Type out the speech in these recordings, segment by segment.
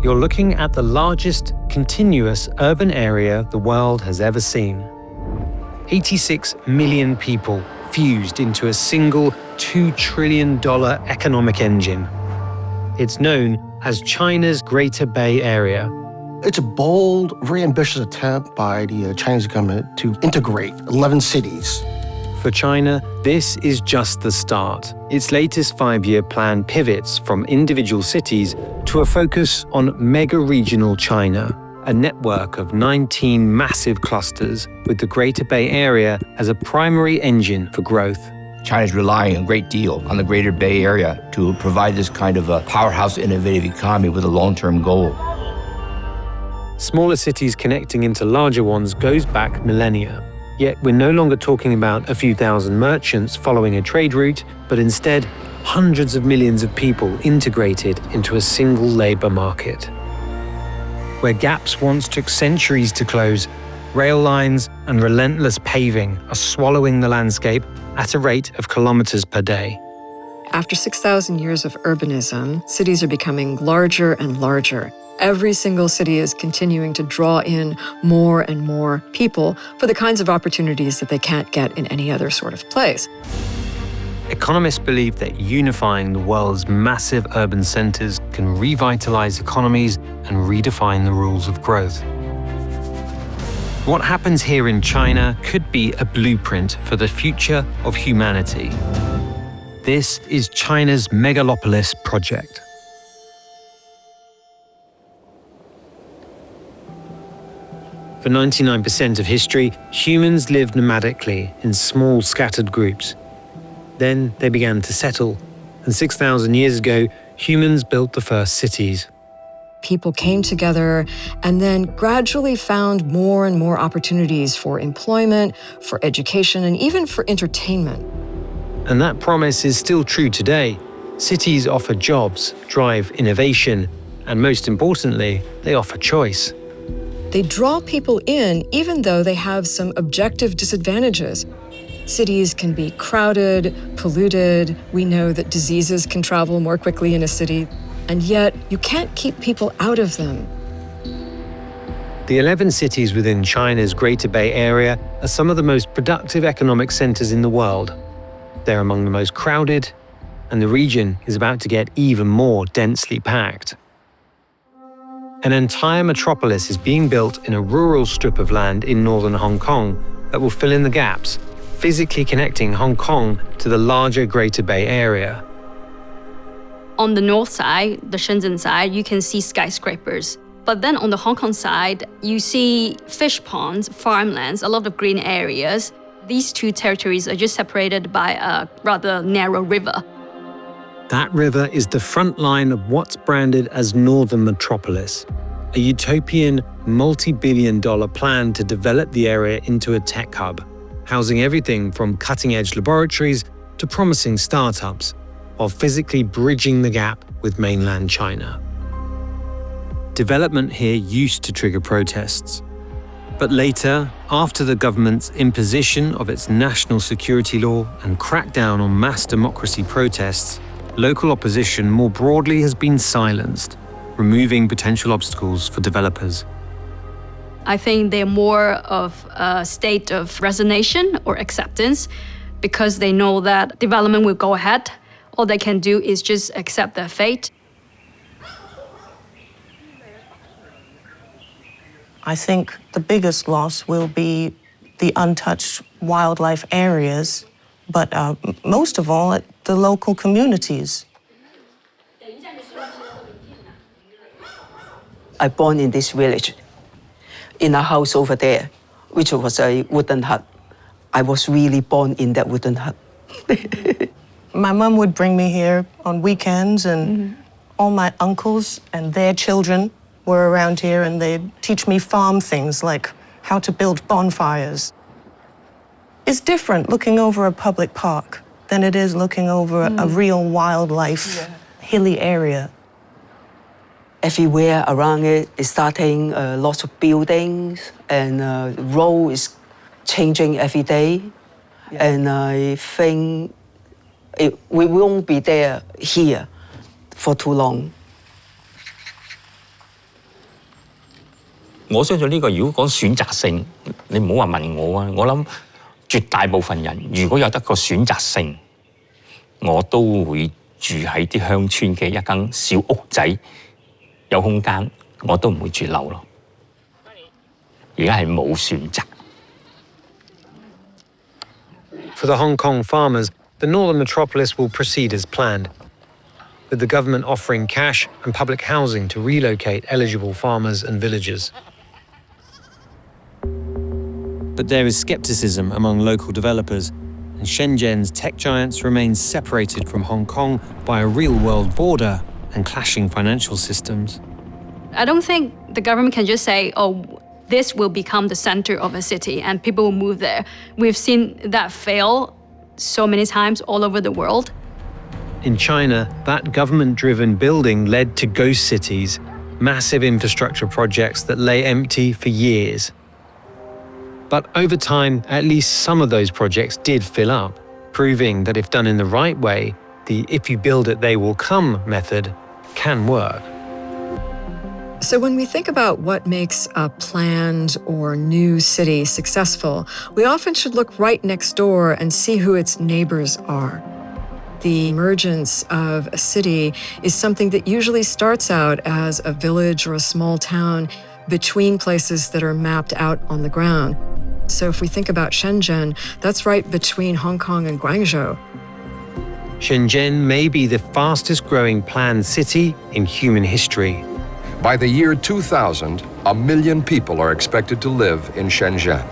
you're looking at the largest continuous urban area the world has ever seen. 86 million people fused into a single $2 trillion economic engine. It's known as China's Greater Bay Area. It's a bold, very ambitious attempt by the Chinese government to integrate 11 cities. For China, this is just the start. Its latest 5-year plan pivots from individual cities to a focus on Megaregional China, a network of 19 massive clusters with the Greater Bay Area as a primary engine for growth. China is relying a great deal on the Greater Bay Area to provide this kind of a powerhouse innovative economy with a long-term goal. Smaller cities connecting into larger ones goes back millennia. Yet we're no longer talking about a few thousand merchants following a trade route, but instead hundreds of millions of people integrated into a single labor market. Where gaps once took centuries to close, rail lines and relentless paving are swallowing the landscape at a rate of kilometers per day. After 6,000 years of urbanism, cities are becoming larger and larger. Every single city is continuing to draw in more and more people for the kinds of opportunities that they can't get in any other sort of place. Economists believe that unifying the world's massive urban centers can revitalize economies and redefine the rules of growth. What happens here in China could be a blueprint for the future of humanity. This is China's Megalopolis project. For 99% of history, humans lived nomadically in small scattered groups. Then they began to settle, and 6,000 years ago, humans built the first cities. People came together and then gradually found more and more opportunities for employment, for education, and even for entertainment. And that promise is still true today. Cities offer jobs, drive innovation, and most importantly, they offer choice. They draw people in even though they have some objective disadvantages. Cities can be crowded, polluted. We know that diseases can travel more quickly in a city, and yet you can't keep people out of them. The 11 cities within China's Greater Bay Area are some of the most productive economic centers in the world. They're among the most crowded, and the region is about to get even more densely packed. An entire metropolis is being built in a rural strip of land in northern Hong Kong that will fill in the gaps, physically connecting Hong Kong to the larger Greater Bay Area. On the north side, the Shenzhen side, you can see skyscrapers. But then on the Hong Kong side, you see fish ponds, farmlands, a lot of green areas. These two territories are just separated by a rather narrow river. That river is the front line of what's branded as Northern Metropolis, a utopian multi-billion-dollar plan to develop the area into a tech hub, housing everything from cutting-edge laboratories to promising startups, while physically bridging the gap with mainland China. Development here used to trigger protests. But later, after the government's imposition of its national security law and crackdown on mass democracy protests, local opposition more broadly has been silenced, removing potential obstacles for developers. I think they're more of a state of resignation or acceptance because they know that development will go ahead. All they can do is just accept their fate. I think the biggest loss will be the untouched wildlife areas, but most of all, the local communities. I born in this village, in a house over there, which was a wooden hut. I was really born in that wooden hut. My mum would bring me here on weekends, and all my uncles and their children were around here, and they'd teach me farm things like how to build bonfires. It's different looking over a public park than it is looking over a real wildlife, hilly area. Everywhere around it is starting lots of buildings, and road is changing every day. And I think we won't be here for too long. 我相信呢個如果講選擇性，你唔好話問我啊，我諗絕大部分人如果有得個選擇性，我都會住喺啲鄉村嘅一間小屋仔，有空間，我都唔會住樓咯。而家係冇選擇。For the Hong Kong farmers, the Northern Metropolis will proceed as planned, with the government offering cash and public housing to relocate eligible farmers and villagers. But there is skepticism among local developers, and Shenzhen's tech giants remain separated from Hong Kong by a real-world border and clashing financial systems. I don't think the government can just say, oh, this will become the center of a city and people will move there. We've seen that fail so many times all over the world. In China, that government-driven building led to ghost cities, massive infrastructure projects that lay empty for years. But over time, at least some of those projects did fill up, proving that if done in the right way, the if you build it, they will come method can work. So when we think about what makes a planned or new city successful, we often should look right next door and see who its neighbors are. The emergence of a city is something that usually starts out as a village or a small town between places that are mapped out on the ground. So if we think about Shenzhen, that's right between Hong Kong and Guangzhou. Shenzhen may be the fastest growing planned city in human history. By the year 2000, 1 million people are expected to live in Shenzhen.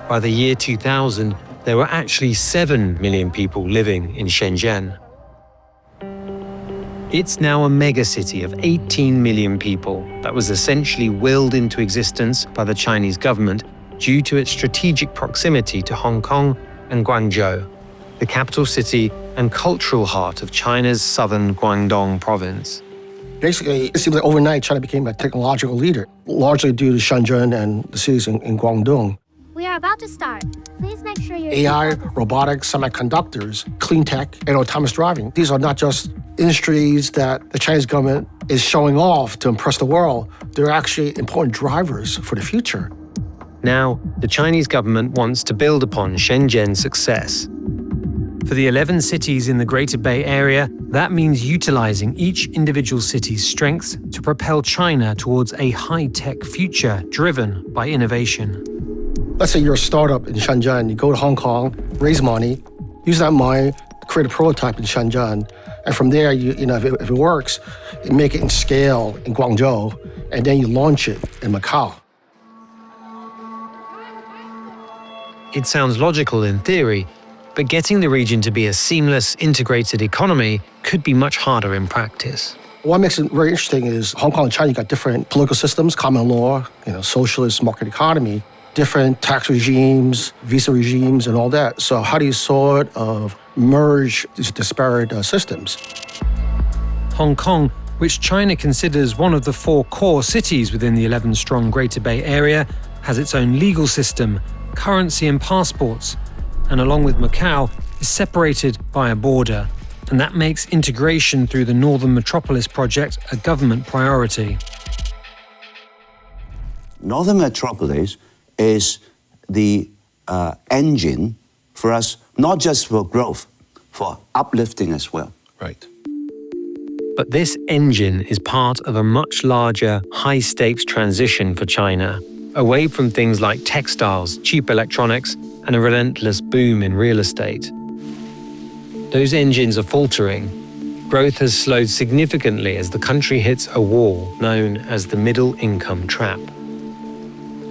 By the year 2000, there were actually 7 million people living in Shenzhen. It's now a megacity of 18 million people that was essentially willed into existence by the Chinese government due to its strategic proximity to Hong Kong and Guangzhou, the capital city and cultural heart of China's southern Guangdong province. Basically, it seems like overnight China became a technological leader, largely due to Shenzhen and the cities in Guangdong. We are about to start. Please make sure your AI, robotics, semiconductors, clean tech, and autonomous driving. These are not just industries that the Chinese government is showing off to impress the world. They're actually important drivers for the future. Now, the Chinese government wants to build upon Shenzhen's success. For the 11 cities in the Greater Bay Area, that means utilizing each individual city's strengths to propel China towards a high-tech future driven by innovation. Let's say you're a startup in Shenzhen, you go to Hong Kong, raise money, use that money, create a prototype in Shenzhen, and from there, if it works, you make it in scale in Guangzhou, and then you launch it in Macau. It sounds logical in theory, but getting the region to be a seamless, integrated economy could be much harder in practice. What makes it very interesting is Hong Kong and China, you got different political systems, common law, socialist market economy, different tax regimes, visa regimes, and all that. So how do you sort of merge these disparate systems? Hong Kong, which China considers one of the 4 core cities within the 11-strong Greater Bay Area, has its own legal system, currency and passports, and along with Macau, is separated by a border. And that makes integration through the Northern Metropolis project a government priority. Northern Metropolis is the engine for us, not just for growth, for uplifting as well. Right. But this engine is part of a much larger, high-stakes transition for China, away from things like textiles, cheap electronics, and a relentless boom in real estate. Those engines are faltering. Growth has slowed significantly as the country hits a wall known as the middle income trap.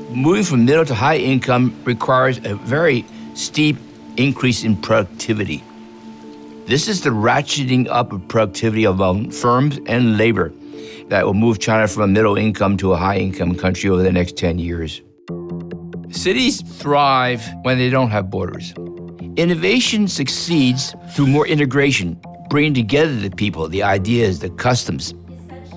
Moving from middle to high income requires a very steep increase in productivity. This is the ratcheting up of productivity among firms and labor that will move China from a middle income to a high income country over the next 10 years. Cities thrive when they don't have borders. Innovation succeeds through more integration, bringing together the people, the ideas, the customs.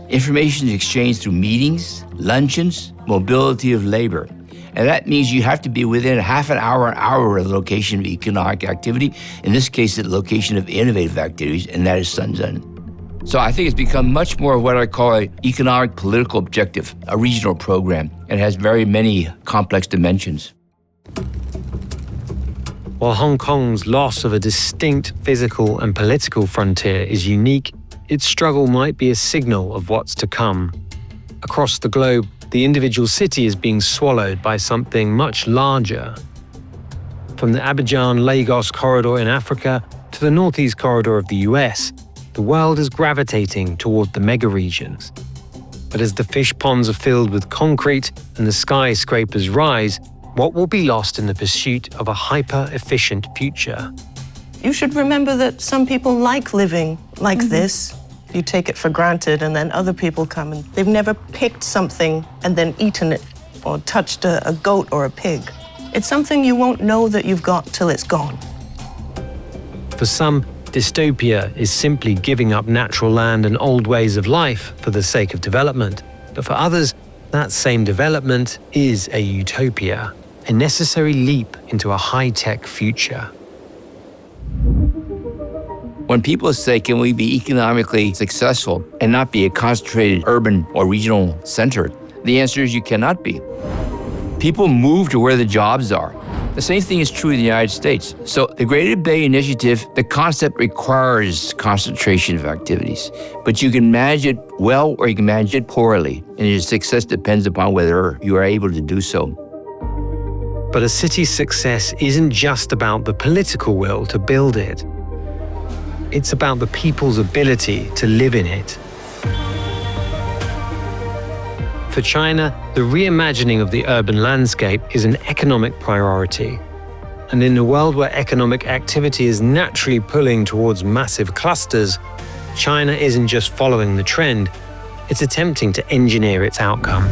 Information is exchanged through meetings, luncheons, mobility of labor. And that means you have to be within half an hour of the location of economic activity, in this case, the location of innovative activities, and that is Shenzhen. So I think it's become much more of what I call an economic political objective, a regional program, and has very many complex dimensions. While Hong Kong's loss of a distinct physical and political frontier is unique, its struggle might be a signal of what's to come. Across the globe, the individual city is being swallowed by something much larger. From the Abidjan-Lagos corridor in Africa to the Northeast corridor of the US, the world is gravitating toward the megaregions. But as the fish ponds are filled with concrete and the skyscrapers rise, what will be lost in the pursuit of a hyper-efficient future? You should remember that some people like living like this. You take it for granted, and then other people come and they've never picked something and then eaten it or touched a goat or a pig. It's something you won't know that you've got till it's gone. For some, dystopia is simply giving up natural land and old ways of life for the sake of development. But for others, that same development is a utopia, a necessary leap into a high-tech future. When people say, can we be economically successful and not be a concentrated urban or regional center? The answer is you cannot be. People move to where the jobs are. The same thing is true in the United States. So the Greater Bay Initiative, the concept requires concentration of activities. But you can manage it well or you can manage it poorly. And your success depends upon whether you are able to do so. But a city's success isn't just about the political will to build it. It's about the people's ability to live in it. For China, the reimagining of the urban landscape is an economic priority. And in a world where economic activity is naturally pulling towards massive clusters, China isn't just following the trend, it's attempting to engineer its outcome.